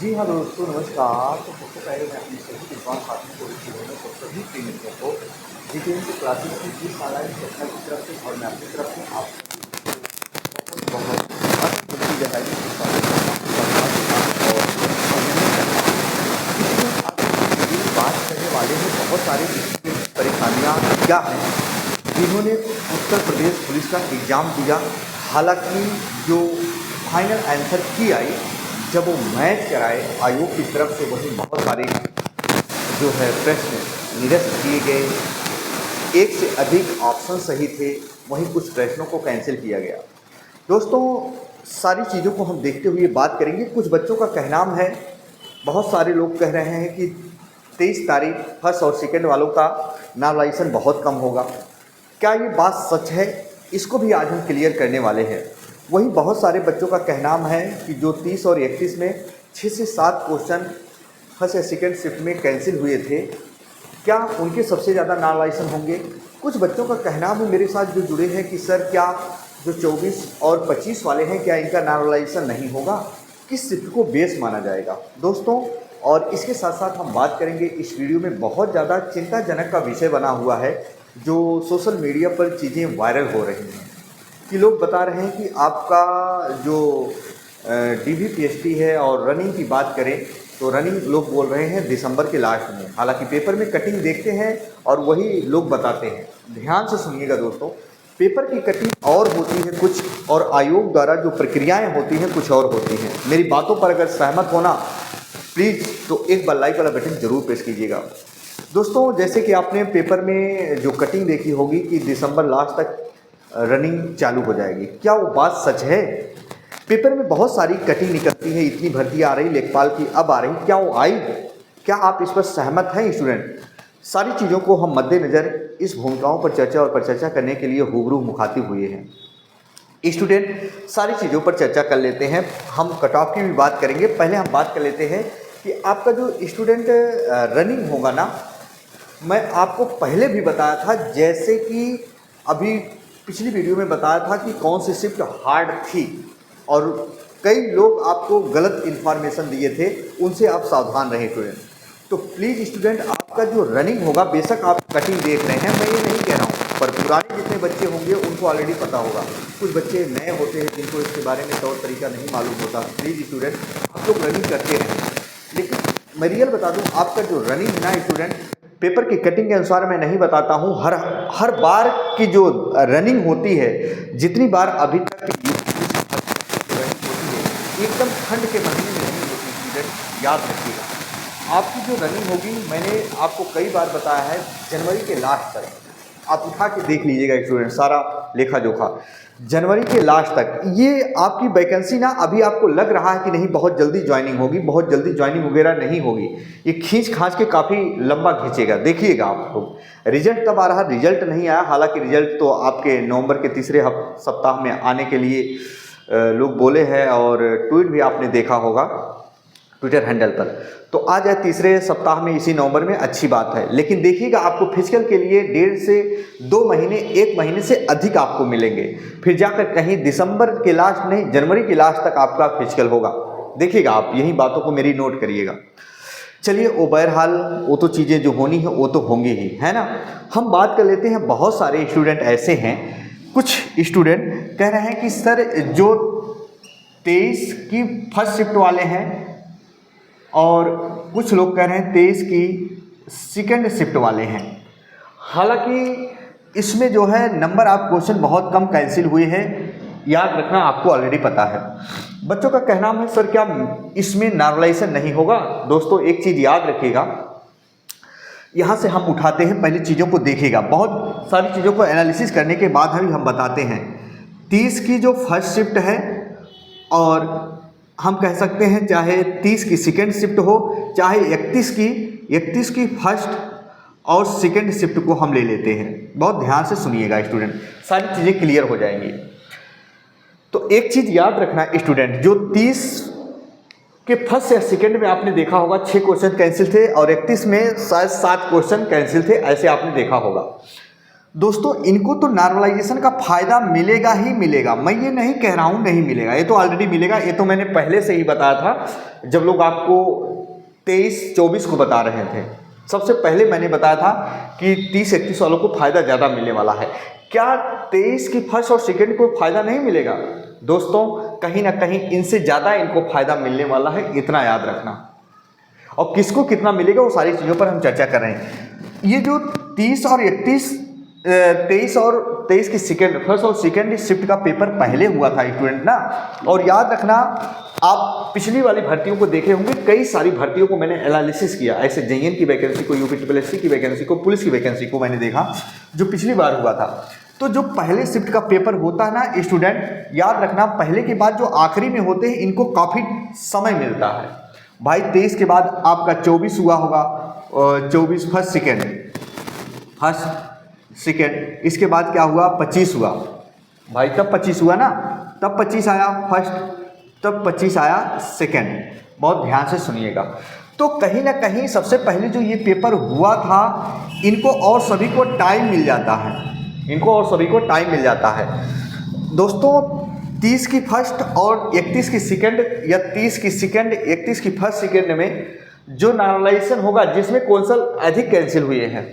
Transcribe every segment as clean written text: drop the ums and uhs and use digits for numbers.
जी हाँ दोस्तों, नमस्कार। तो सबसे पहले मैं अपनी सभी विद्वान साथियों को, स्टूडेंट्स को, सभी प्रिय मित्रों को जितेंद्र क्लासेस की इस ऑनलाइन कक्षा की तरफ से और मैं अपनी तरफ से आप सभी को बहुत बहुत अच्छी गहराई से स्वागत करता हूँ और अभिनंदन करता हूँ। इसमें आज हम वीडियो में बात करने वाले हैं बहुत सारी परेशानियाँ क्या हैं जिन्होंने उत्तर प्रदेश पुलिस का एग्ज़ाम दिया। हालांकि जो फाइनल आंसर की आई, जब वो मैच कराए आयोग की तरफ से, वही बहुत सारे जो है प्रश्न निरस्त किए गए। एक से अधिक ऑप्शन सही थे, वहीं कुछ प्रश्नों को कैंसिल किया गया। दोस्तों, सारी चीज़ों को हम देखते हुए बात करेंगे। कुछ बच्चों का कहना है, बहुत सारे लोग कह रहे हैं कि 23 तारीख फर्स्ट और सेकंड वालों का नॉमिनेशन बहुत कम होगा। क्या ये बात सच है? इसको भी आज हम क्लियर करने वाले हैं। वहीं बहुत सारे बच्चों का कहना है कि जो 30 और 31 में 6 से 7 क्वेश्चन फर्स्ट या सेकंड शिफ्ट में कैंसिल हुए थे, क्या उनके सबसे ज़्यादा नॉमिनेशन होंगे? कुछ बच्चों का कहना है मेरे साथ जो जुड़े हैं कि सर, क्या जो 24 और 25 वाले हैं, क्या इनका नॉमिनेशन नहीं होगा? किस शिफ्ट को बेस माना जाएगा दोस्तों? और इसके साथ साथ हम बात करेंगे, इस वीडियो में बहुत ज़्यादा चिंताजनक का विषय बना हुआ है, जो सोशल मीडिया पर चीज़ें वायरल हो रही हैं कि लोग बता रहे हैं कि आपका जो DVPST है, और रनिंग की बात करें तो रनिंग लोग बोल रहे हैं दिसंबर के लास्ट में। हालांकि पेपर में कटिंग देखते हैं और वही लोग बताते हैं। ध्यान से सुनिएगा दोस्तों, पेपर की कटिंग और होती है कुछ, और आयोग द्वारा जो प्रक्रियाएं होती हैं कुछ और होती हैं। मेरी बातों पर अगर सहमत होना प्लीज़ तो एक बार लाइक वाला बटन ज़रूर प्रेस कीजिएगा। दोस्तों, जैसे कि आपने पेपर में जो कटिंग देखी होगी कि दिसंबर लास्ट तक रनिंग चालू हो जाएगी, क्या वो बात सच है? पेपर में बहुत सारी कटिंग निकलती है, इतनी भर्ती आ रही लेखपाल की, अब आ रही, क्या वो आई? क्या आप इस पर सहमत हैं स्टूडेंट? सारी चीज़ों को हम मद्देनज़र इस भूमिकाओं पर चर्चा और परिचर्चा करने के लिए रूबरू मुखातिब हुए हैं। स्टूडेंट, सारी चीज़ों पर चर्चा कर लेते हैं। हम कट ऑफ की भी बात करेंगे। पहले हम बात कर लेते हैं कि आपका जो स्टूडेंट रनिंग होगा ना, मैं आपको पहले भी बताया था, जैसे कि अभी पिछली वीडियो में बताया था कि कौन सी शिफ्ट हार्ड थी, और कई लोग आपको गलत इन्फॉर्मेशन दिए थे, उनसे आप सावधान रहें स्टूडेंट। तो प्लीज़ स्टूडेंट, आपका जो रनिंग होगा, बेशक आप कटिंग देख रहे हैं, मैं ये नहीं कह रहा हूँ, पर पुराने जितने बच्चे होंगे उनको ऑलरेडी पता होगा। कुछ बच्चे नए होते हैं जिनको इसके बारे में तौर तरीका नहीं मालूम होता। प्लीज़ स्टूडेंट, आप लोग रनिंग करते रहें। लेकिन मैं रियल बता दूँ, आपका जो रनिंग है ना स्टूडेंट, पेपर की कटिंग के अनुसार मैं नहीं बताता हूँ। हर बार की जो रनिंग होती है, जितनी बार अभी तक की रनिंग होती है, एकदम ठंड के महीने में नहीं होती स्टूडेंट, याद रखिएगा। आपकी जो रनिंग होगी, मैंने आपको कई बार बताया है, जनवरी के लास्ट तक आप उठा के देख लीजिएगा स्टूडेंट, सारा लेखा जोखा जनवरी के लास्ट तक। ये आपकी वैकेंसी ना, अभी आपको लग रहा है कि नहीं बहुत जल्दी ज्वाइनिंग होगी, बहुत जल्दी ज्वाइनिंग वगैरह नहीं होगी। ये खींच खांच के काफ़ी लंबा खींचेगा। देखिएगा आप लोग रिजल्ट कब आ रहा, रिजल्ट नहीं आया। हालांकि रिजल्ट तो आपके नवंबर के तीसरे सप्ताह में आने के लिए लोग बोले हैं, और ट्वीट भी आपने देखा होगा ट्विटर हैंडल पर, तो आ जाए तीसरे सप्ताह में इसी नवंबर में, अच्छी बात है। लेकिन देखिएगा, आपको फिजिकल के लिए 1.5 से 2 महीने, 1 महीने से अधिक आपको मिलेंगे। फिर जाकर कहीं दिसंबर के लास्ट नहीं, जनवरी के लास्ट तक आपका फिजिकल होगा। देखिएगा, आप यही बातों को मेरी नोट करिएगा। चलिए, वो बहरहाल वो तो चीज़ें जो होनी है वो तो होंगी ही, है ना। हम बात कर लेते हैं, बहुत सारे स्टूडेंट ऐसे हैं, कुछ स्टूडेंट कह रहे हैं कि सर, जो 23 की फर्स्ट शिफ्ट वाले हैं, और कुछ लोग कह रहे हैं 23 की सेकंड शिफ्ट वाले हैं। हालांकि इसमें जो है नंबर ऑफ क्वेश्चन बहुत कम कैंसिल हुए हैं, याद रखना, आपको ऑलरेडी पता है। बच्चों का कहना है सर, क्या इसमें नॉर्मलाइजेशन नहीं होगा? दोस्तों, एक चीज़ याद रखिएगा, यहाँ से हम उठाते हैं, पहले चीज़ों को देखिएगा, बहुत सारी चीज़ों को एनालिसिस करने के बाद हम बताते हैं। 30 की जो फर्स्ट शिफ्ट है, और हम कह सकते हैं चाहे 30 की सेकेंड शिफ्ट हो, चाहे 31 की फर्स्ट और सेकेंड शिफ्ट को हम ले लेते हैं। बहुत ध्यान से सुनिएगा स्टूडेंट, सारी चीज़ें क्लियर हो जाएंगी। तो एक चीज़ याद रखना स्टूडेंट, जो 30 के फर्स्ट या सेकेंड में आपने देखा होगा 6 क्वेश्चन कैंसिल थे, और 31 में शायद 7 क्वेश्चन कैंसिल थे, ऐसे आपने देखा होगा। दोस्तों इनको तो नॉर्मलाइजेशन का फ़ायदा मिलेगा ही मिलेगा, मैं ये नहीं कह रहा हूँ नहीं मिलेगा, ये तो ऑलरेडी मिलेगा। ये तो मैंने पहले से ही बताया था जब लोग आपको 23-24 को बता रहे थे। सबसे पहले मैंने बताया था कि 30-31 वालों को फ़ायदा ज़्यादा मिलने वाला है। क्या 23 की फर्स्ट और सेकेंड को फ़ायदा नहीं मिलेगा? दोस्तों कहीं ना कहीं इनसे ज़्यादा इनको फ़ायदा मिलने वाला है, इतना याद रखना। और किसको कितना मिलेगा वो सारी चीज़ों पर हम चर्चा कर रहे हैं। ये जो 30 और 31 23 और 23 की सेकेंड फर्स्ट और सेकेंड शिफ्ट का पेपर पहले हुआ था स्टूडेंट ना। और याद रखना आप पिछली वाली भर्तियों को देखे होंगे, कई सारी भर्तियों को मैंने एनालिसिस किया, ऐसे जेईएन की वैकेंसी को, यूपी ट्रिपल की वैकेंसी को, पुलिस की वैकेंसी को मैंने देखा जो पिछली बार हुआ था। तो जो पहले शिफ्ट का पेपर होता है ना स्टूडेंट, याद रखना पहले के बाद जो आखिरी में होते हैं इनको काफ़ी समय मिलता है भाई। 23 के बाद आपका 24 हुआ होगा, 24 फर्स्ट सेकेंड, इसके बाद क्या हुआ 25 हुआ भाई, तब 25 हुआ ना, तब 25 आया फर्स्ट, तब 25 आया सेकेंड। बहुत ध्यान से सुनिएगा। तो कहीं ना कहीं सबसे पहले जो ये पेपर हुआ था इनको और सभी को टाइम मिल जाता है, इनको और सभी को टाइम मिल जाता है। दोस्तों 30 की फर्स्ट और 31 की सेकेंड या 30 की सेकेंड 31 की फर्स्ट सेकेंड में जो नॉर्मलाइजेशन होगा, जिसमें कौंसल अधिक कैंसिल हुए हैं,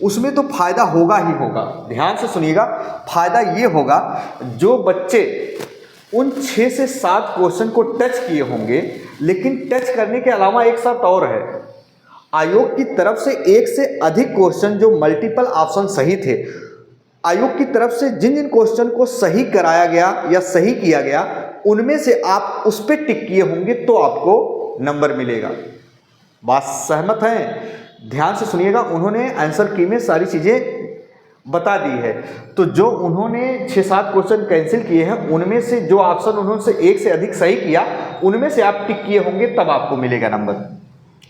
उसमें तो फायदा होगा ही होगा। ध्यान से सुनिएगा, फायदा ये होगा जो बच्चे उन 6 से 7 क्वेश्चन को टच किए होंगे, लेकिन टच करने के अलावा एक शर्त और है, आयोग की तरफ से एक से अधिक क्वेश्चन जो मल्टीपल ऑप्शन सही थे, आयोग की तरफ से जिन जिन क्वेश्चन को सही कराया गया या सही किया गया, उनमें से आप उस पर टिक किए होंगे तो आपको नंबर मिलेगा। बात सहमत हैं? ध्यान से सुनिएगा, उन्होंने आंसर की में सारी चीज़ें बता दी है। तो जो उन्होंने 6-7 क्वेश्चन कैंसिल किए हैं, उनमें से जो ऑप्शन उन्होंने एक से अधिक सही किया, उनमें से आप टिक किए होंगे तब आपको मिलेगा नंबर।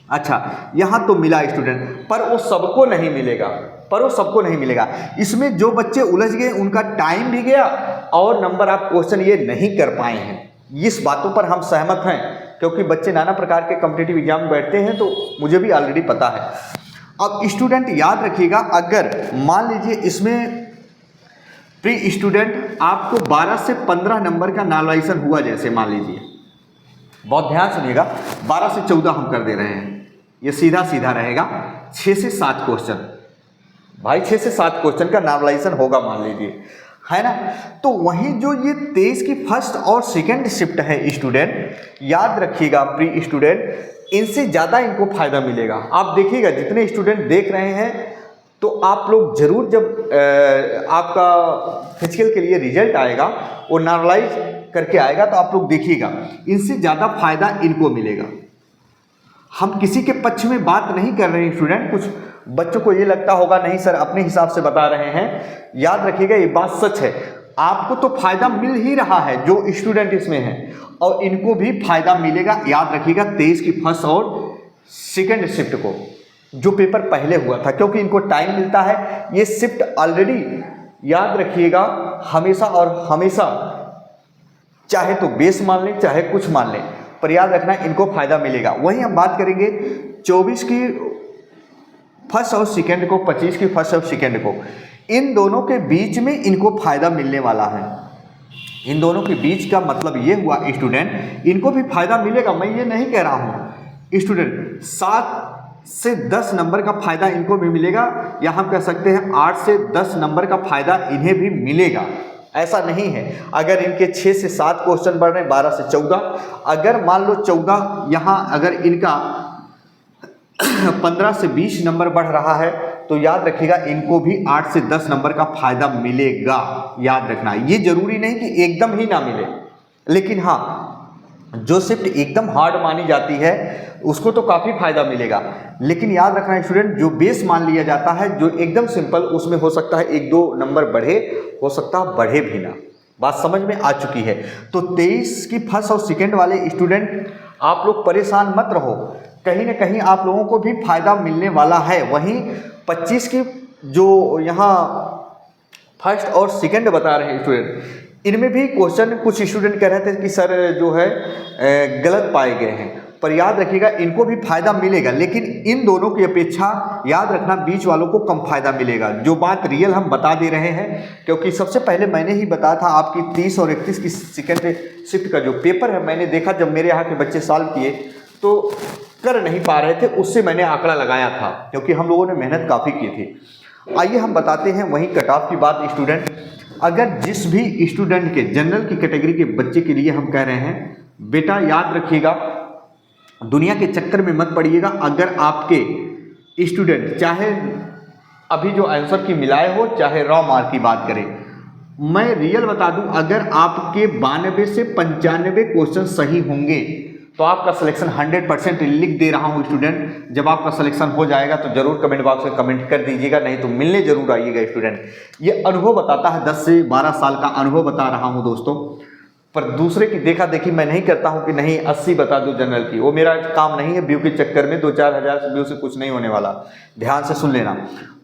अच्छा, यहाँ तो मिला स्टूडेंट, पर वो सबको नहीं मिलेगा, पर वो सबको नहीं मिलेगा। इसमें जो बच्चे उलझ गए उनका टाइम भी गया और नंबर आप क्वेश्चन ये नहीं कर पाए हैं। इस बातों पर हम सहमत हैं, क्योंकि बच्चे नाना प्रकार के कॉम्पिटिटिव एग्जाम में बैठते हैं, तो मुझे भी ऑलरेडी पता है। अब स्टूडेंट याद रखिएगा, अगर मान लीजिए इसमें प्री स्टूडेंट आपको 12 से 15 नंबर का नॉर्मलाइजेशन हुआ, जैसे मान लीजिए, बहुत ध्यान सुनिएगा, 12 से 14 हम कर दे रहे हैं, ये सीधा सीधा रहेगा 6 से 7 क्वेश्चन भाई, 6 से 7 क्वेश्चन का नॉर्मलाइजेशन होगा मान लीजिए, है ना। तो वहीं जो ये 23 की फर्स्ट और सेकेंड शिफ्ट है स्टूडेंट, याद रखिएगा प्री स्टूडेंट, इनसे ज़्यादा इनको फायदा मिलेगा। आप देखिएगा जितने स्टूडेंट देख रहे हैं, तो आप लोग जरूर जब आपका फिजिकल के लिए रिजल्ट आएगा, वो नॉर्मलाइज करके आएगा, तो आप लोग देखिएगा इनसे ज़्यादा फायदा इनको मिलेगा। हम किसी के पक्ष में बात नहीं कर रहे हैं स्टूडेंट, कुछ बच्चों को ये लगता होगा नहीं सर अपने हिसाब से बता रहे हैं, याद रखिएगा ये बात सच है। आपको तो फायदा मिल ही रहा है जो स्टूडेंट इसमें हैं, और इनको भी फायदा मिलेगा। याद रखिएगा 23 की फर्स्ट और सेकेंड शिफ्ट को, जो पेपर पहले हुआ था, क्योंकि इनको टाइम मिलता है। ये शिफ्ट ऑलरेडी याद रखिएगा हमेशा और हमेशा, चाहे तो बेस मान लें चाहे कुछ मान लें, पर याद रखना इनको फायदा मिलेगा। वहीं हम बात करेंगे 24 की फर्स्ट और सेकेंड को, 25 की फर्स्ट और सेकेंड को, इन दोनों के बीच में इनको फायदा मिलने वाला है। इन दोनों के बीच का मतलब ये हुआ स्टूडेंट, इनको भी फायदा मिलेगा, मैं ये नहीं कह रहा हूँ स्टूडेंट। 7 से 10 नंबर का फायदा इनको भी मिलेगा, या हम कह सकते हैं 8 से 10 नंबर का फायदा इन्हें भी मिलेगा। ऐसा नहीं है, अगर इनके 6 से 7 क्वेश्चन बढ़ रहे हैं, 12 से 14, अगर मान लो 14 यहाँ अगर इनका 15 से 20 नंबर बढ़ रहा है, तो याद रखिएगा इनको भी 8 से 10 नंबर का फायदा मिलेगा। याद रखना, ये जरूरी नहीं कि एकदम ही ना मिले, लेकिन हाँ जो शिफ्ट एकदम हार्ड मानी जाती है उसको तो काफ़ी फायदा मिलेगा। लेकिन याद रखना स्टूडेंट, जो बेस मान लिया जाता है, जो एकदम सिंपल, उसमें हो सकता है 1-2 नंबर बढ़े, हो सकता है बढ़े भी ना। बात समझ में आ चुकी है। तो 23 की फर्स्ट और सेकेंड वाले स्टूडेंट आप लोग परेशान मत रहो, कहीं ना कहीं आप लोगों को भी फायदा मिलने वाला है। वहीं 25 की जो यहाँ फर्स्ट और सेकेंड बता रहे हैं स्टूडेंट, इनमें भी क्वेश्चन कुछ स्टूडेंट कह रहे थे कि सर जो है गलत पाए गए हैं, पर याद रखिएगा इनको भी फायदा मिलेगा, लेकिन इन दोनों की अपेक्षा याद रखना बीच वालों को कम फायदा मिलेगा। जो बात रियल हम बता दे रहे हैं, क्योंकि सबसे पहले मैंने ही बताया था आपकी 30 और 31 की सेकेंड शिफ्ट का जो पेपर है, मैंने देखा जब मेरे यहाँ के बच्चे सॉल्व किए तो कर नहीं पा रहे थे, उससे मैंने आंकड़ा लगाया था, क्योंकि हम लोगों ने मेहनत काफ़ी की थी। आइए हम बताते हैं वहीं कट ऑफ की बात। स्टूडेंट, अगर जिस भी स्टूडेंट के जनरल की कैटेगरी के बच्चे के लिए हम कह रहे हैं, बेटा याद रखिएगा दुनिया के चक्कर में मत पड़िएगा। अगर आपके स्टूडेंट चाहे अभी जो आंसर की मिलाए हो, चाहे रॉ मार्क की बात करें, मैं रियल बता दूं, अगर आपके 92 से 95 क्वेश्चन सही होंगे तो आपका सिलेक्शन 100% लिख दे रहा हूं स्टूडेंट। जब आपका सिलेक्शन हो जाएगा तो जरूर कमेंट बॉक्स में कमेंट कर दीजिएगा, नहीं तो मिलने जरूर आइएगा स्टूडेंट। ये अनुभव बताता है, 10 से 12 साल का अनुभव बता रहा हूं दोस्तों। पर दूसरे की देखा देखी मैं नहीं करता हूं कि नहीं 80 बता दूं जनरल की, वो मेरा काम नहीं है। व्यू के चक्कर में 2-4 हज़ार व्यू से कुछ नहीं होने वाला, ध्यान से सुन लेना।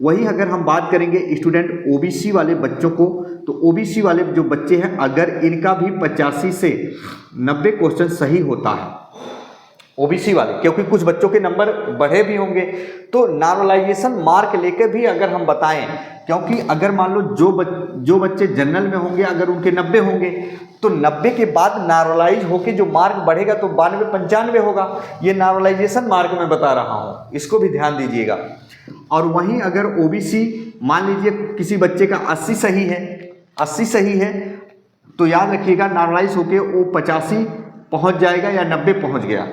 वही अगर हम बात करेंगे स्टूडेंट ओबीसी वाले बच्चों को, तो ओबीसी वाले जो बच्चे हैं अगर इनका भी 85 से 90 क्वेश्चन सही होता है ओबीसी वाले, क्योंकि कुछ बच्चों के नंबर बढ़े भी होंगे, तो नॉर्मलाइजेशन मार्क लेकर भी अगर हम बताएं, क्योंकि अगर मान लो जो बच्चे जनरल में होंगे अगर उनके 90 होंगे तो 90 के बाद नॉर्मलाइज होके जो मार्क बढ़ेगा तो 92-95 होगा। ये नॉर्मलाइजेशन मार्क में बता रहा हूँ, इसको भी ध्यान दीजिएगा। और वहीं अगर ओबीसी मान लीजिए किसी बच्चे का 80 सही है तो याद रखिएगा नॉर्मलाइज होके वो 85 पहुँच जाएगा या 90 पहुँच गया।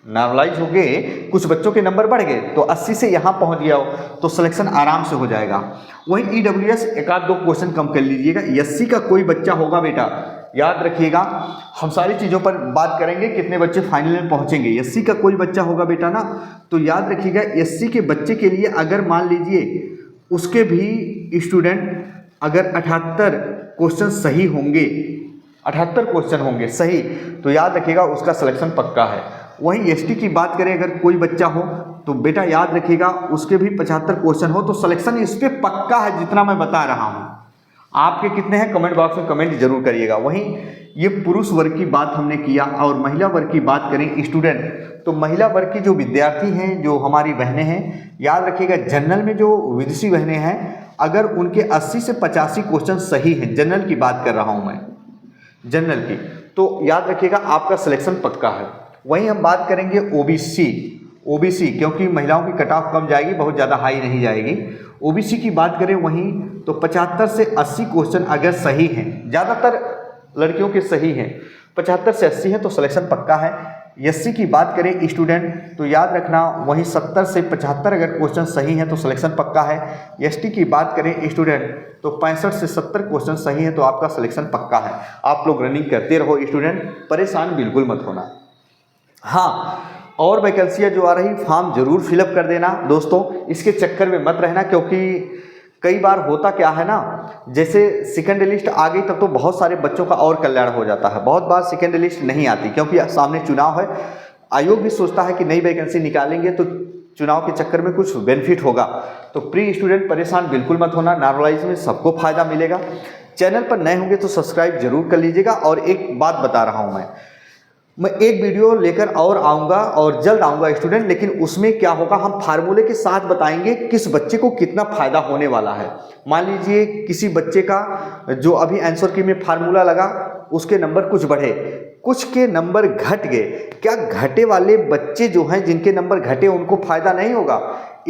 नॉर्मलाइज हो गए, कुछ बच्चों के नंबर बढ़ गए तो 80 से यहाँ पहुँच गया हो तो सिलेक्शन आराम से हो जाएगा। वहीं ईडब्ल्यूएस एक आध 2 क्वेश्चन कम कर लीजिएगा। एससी का कोई बच्चा होगा बेटा, याद रखिएगा हम सारी चीज़ों पर बात करेंगे, कितने बच्चे फाइनल में पहुँचेंगे। एससी का कोई बच्चा होगा बेटा ना, तो याद रखिएगा एससी के बच्चे के लिए अगर मान लीजिए उसके भी स्टूडेंट अगर 78 क्वेश्चन सही होंगे, 78 क्वेश्चन होंगे सही, तो याद रखिएगा उसका सिलेक्शन पक्का है। वहीं एसटी की बात करें अगर कोई बच्चा हो तो बेटा याद रखिएगा उसके भी 75 क्वेश्चन हो तो सिलेक्शन इस पर पक्का है, जितना मैं बता रहा हूँ। आपके कितने हैं कमेंट बॉक्स में कमेंट जरूर करिएगा। वहीं ये पुरुष वर्ग की बात हमने किया, और महिला वर्ग की बात करें स्टूडेंट, तो महिला वर्ग की जो विद्यार्थी हैं, जो हमारी बहनें हैं, याद रखिएगा जनरल में जो विदेशी बहनें हैं अगर उनके 80 से 85 क्वेश्चन सही हैं, जनरल की बात कर रहा हूँ मैं, जनरल की, तो याद रखिएगा आपका सिलेक्शन पक्का है। वहीं हम बात करेंगे ओबीसी, क्योंकि महिलाओं की कट ऑफ कम जाएगी, बहुत ज़्यादा हाई नहीं जाएगी। ओबीसी की बात करें वहीं तो 75 से 80 क्वेश्चन अगर सही हैं, ज़्यादातर लड़कियों के सही हैं, 75 से 80 हैं तो सिलेक्शन पक्का है। एससी की बात करें स्टूडेंट तो याद रखना वहीं 70 से 75 अगर क्वेश्चन सही हैं तो सिलेक्शन पक्का है। एसटी की बात करें स्टूडेंट तो 65 से 70 क्वेश्चन सही हैं तो आपका सिलेक्शन पक्का है। आप लोग रनिंग करते रहो स्टूडेंट, परेशान बिल्कुल मत होना। हाँ, और वैकेंसियाँ जो आ रही फॉर्म जरूर फिलअप कर देना दोस्तों, इसके चक्कर में मत रहना, क्योंकि कई बार होता क्या है ना, जैसे सेकेंड लिस्ट आ गई तब तो बहुत सारे बच्चों का और कल्याण हो जाता है। बहुत बार सेकेंड लिस्ट नहीं आती क्योंकि सामने चुनाव है, आयोग भी सोचता है कि नई वैकेंसी निकालेंगे तो चुनाव के चक्कर में कुछ बेनिफिट होगा। तो प्री स्टूडेंट परेशान बिल्कुल मत होना, नॉर्मलाइज में सबको फायदा मिलेगा। चैनल पर नए होंगे तो सब्सक्राइब जरूर कर लीजिएगा। और एक बात बता रहा हूँ मैं एक वीडियो लेकर और आऊँगा और जल्द आऊँगा स्टूडेंट, लेकिन उसमें क्या होगा हम फार्मूले के साथ बताएंगे किस बच्चे को कितना फ़ायदा होने वाला है। मान लीजिए किसी बच्चे का जो अभी आंसर की में फार्मूला लगा उसके नंबर कुछ बढ़े, कुछ के नंबर घट गए, क्या घटे वाले बच्चे जो हैं जिनके नंबर घटे उनको फ़ायदा नहीं होगा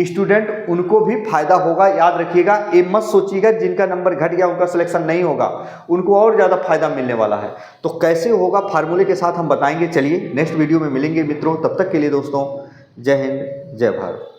स्टूडेंट, उनको भी फायदा होगा। याद रखिएगा, ये मत सोचिएगा जिनका नंबर घट गया उनका सिलेक्शन नहीं होगा, उनको और ज़्यादा फायदा मिलने वाला है। तो कैसे होगा फार्मूले के साथ हम बताएंगे। चलिए नेक्स्ट वीडियो में मिलेंगे मित्रों, तब तक के लिए दोस्तों जय हिंद जय भारत।